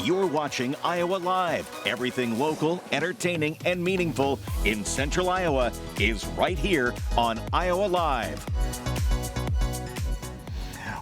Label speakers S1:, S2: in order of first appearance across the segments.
S1: You're watching Iowa Live. Everything local, entertaining, and meaningful in Central Iowa is right here on Iowa Live.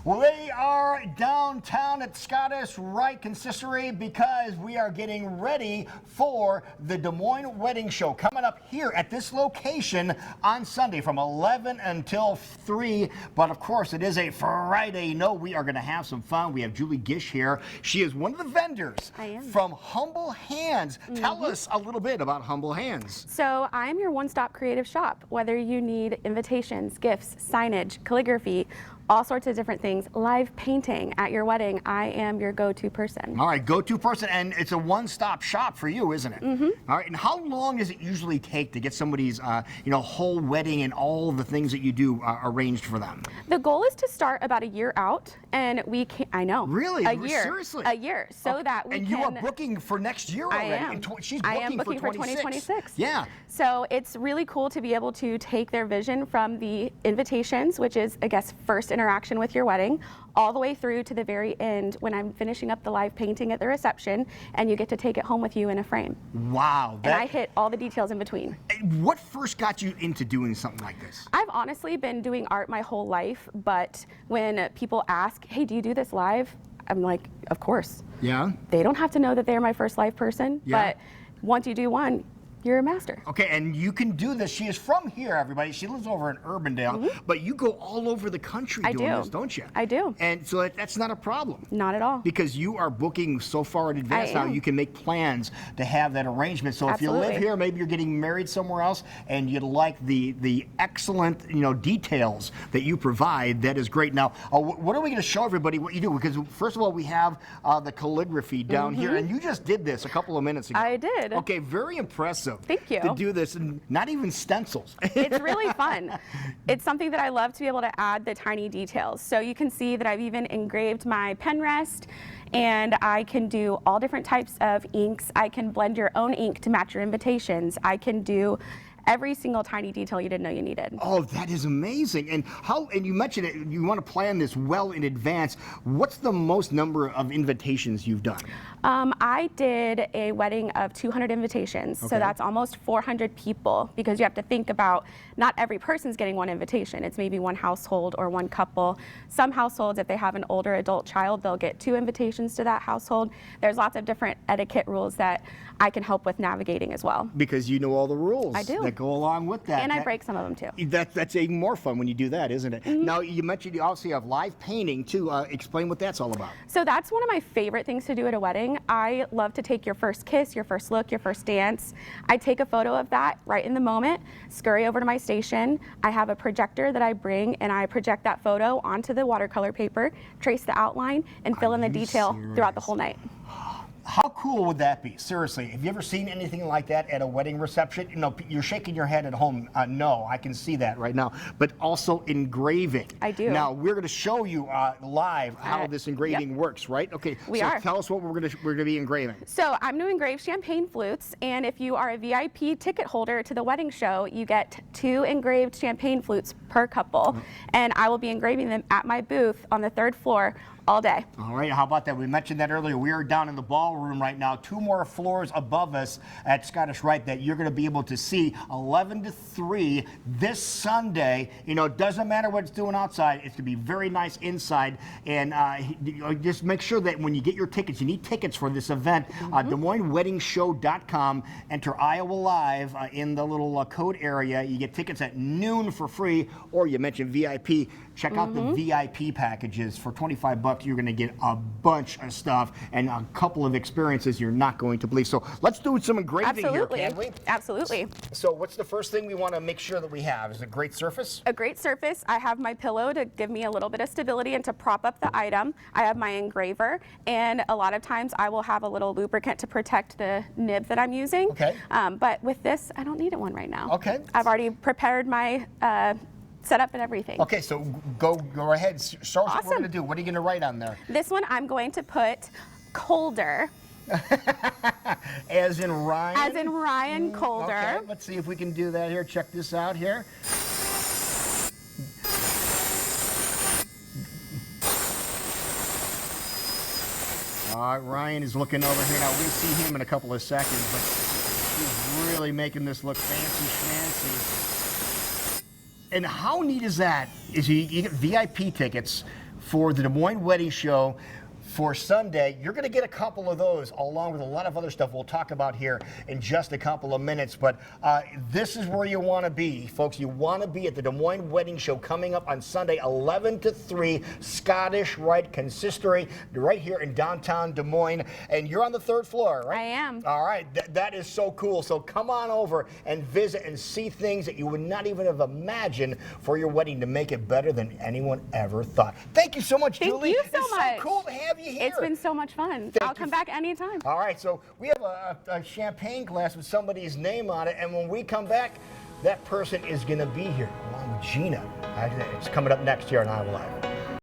S2: We are downtown at Scottish Rite Consistory because we are getting ready for the Des Moines Wedding Show coming up here at this location on Sunday from 11 until 3. But of course, it is a Friday. No, we are going to have some fun. We have Julie Gish here. She is one of the vendors from Humble Hands. Tell us a little bit about Humble Hands.
S3: So I am your one-stop creative shop. Whether you need invitations, gifts, signage, calligraphy, all sorts of different things, live painting at your wedding, I am your go-to person.
S2: All right, go-to person, and it's a one-stop shop for you, isn't it? All right, and how long does it usually take to get somebody's, whole wedding and all the things that you do arranged for them?
S3: The goal is to start about a year out, and we can, I know.
S2: Really?
S3: A year.
S2: Seriously?
S3: A year, so that we
S2: and
S3: can.
S2: And you are booking for next year already.
S3: I am.
S2: She's
S3: I am booking for 2026.
S2: Yeah.
S3: So it's really cool to be able to take their vision from the invitations, which is, I guess, first interaction with your wedding, all the way through to the very end when I'm finishing up the live painting at the reception, and you get to take it home with you in a frame.
S2: Wow.
S3: And I hit all the details in between.
S2: What first got you into doing something like this?
S3: I've honestly been doing art my whole life, but when people ask, hey, do you do this live? I'm like, of course.
S2: Yeah.
S3: They don't have to know that they're my first live person, but once you do one, you're a master.
S2: Okay, and you can do this. She is from here, everybody. She lives over in Urbandale, but you go all over the country doing this, don't you?
S3: I do.
S2: And so that's not a problem.
S3: Not at all.
S2: Because you are booking so far in advance now, you can make plans to have that arrangement. So if you live here, maybe you're getting married somewhere else, and you'd like the excellent details that you provide, that is great. Now, what are we going to show everybody what you do? Because first of all, we have the calligraphy down here, and you just did this a couple of minutes ago.
S3: I did.
S2: Okay, very impressive.
S3: Thank you.
S2: To do this, and not even stencils.
S3: It's really fun. It's something that I love to be able to add the tiny details. So you can see that I've even engraved my pen rest, and I can do all different types of inks. I can blend your own ink to match your invitations. I can do every single tiny detail you didn't know you needed.
S2: Oh, that is amazing. And you mentioned it, you want to plan this well in advance. What's the most number of invitations you've done?
S3: I did a wedding of 200 invitations, so that's almost 400 people, because you have to think about not every person's getting one invitation. It's maybe one household or one couple. Some households, if they have an older adult child, they'll get 2 invitations to that household. There's lots of different etiquette rules that I can help with navigating as well.
S2: Because you know all the rules
S3: that
S2: go along with that.
S3: And I break some of them too.
S2: That's even more fun when you do that, isn't it? Now, you mentioned you also have live painting too. Explain what that's all about.
S3: So that's one of my favorite things to do at a wedding. I love to take your first kiss, your first look, your first dance. I take a photo of that right in the moment, scurry over to my station. I have a projector that I bring, and I project that photo onto the watercolor paper, trace the outline, and fill in the detail throughout the whole night.
S2: How cool would that be? Seriously, have you ever seen anything like that at a wedding reception? You're shaking your head at home. No, I can see that right now. But also engraving.
S3: I do.
S2: Now, we're going to show you live how this engraving works, right? Okay, tell us what we're going to be engraving.
S3: So I'm going to engrave champagne flutes, and if you are a VIP ticket holder to the wedding show, you get 2 engraved champagne flutes per couple, and I will be engraving them at my booth on the 3rd floor all day.
S2: All right, how about that? We mentioned that earlier. We are down in the ballroom right now, 2 more floors above us at Scottish Rite that you're going to be able to see 11 to 3 this Sunday. It doesn't matter what it's doing outside. It's going to be very nice inside. And just make sure that when you get your tickets, you need tickets for this event. DesMoinesWeddingShow.com. Enter Iowa Live in the little code area. You get tickets at noon for free, or you mentioned VIP. Check out the VIP packages. For $25, you're going to get a bunch of stuff and a couple of experiences you're not going to believe. So let's do some engraving here, can we?
S3: Absolutely.
S2: So what's the first thing we want to make sure that we have? Is it a great surface?
S3: A great surface. I have my pillow to give me a little bit of stability and to prop up the item. I have my engraver, and a lot of times I will have a little lubricant to protect the nib that I'm using.
S2: Okay.
S3: But with this, I don't need one right now.
S2: Okay.
S3: I've already prepared my setup and everything.
S2: Okay, so go ahead. Show us what we're going to do. What are you going to write on there?
S3: This one I'm going to put colder.
S2: As in Ryan?
S3: As in Ryan Colder.
S2: Okay, let's see if we can do that here. Check this out here. Ryan is looking over here now. We'll see him in a couple of seconds, but he's really making this look fancy schmancy. And how neat is that? Is you get VIP tickets for the Des Moines Wedding Show for Sunday. You're going to get a couple of those along with a lot of other stuff we'll talk about here in just a couple of minutes. But this is where you want to be, folks. You want to be at the Des Moines Wedding Show coming up on Sunday, 11 to 3, Scottish Rite Consistory, right here in downtown Des Moines. And you're on the 3rd floor, right?
S3: I am.
S2: All right. That is so cool. So come on over and visit and see things that you would not even have imagined for your wedding to make it better than anyone ever thought. Thank you so much, Julie.
S3: Thank you so much.
S2: It's so cool to have you here.
S3: It's been so much fun. I'll come back anytime.
S2: All right, so we have a champagne glass with somebody's name on it, and when we come back, that person is going to be here along with Gina. It's coming up next here on Iowa Live.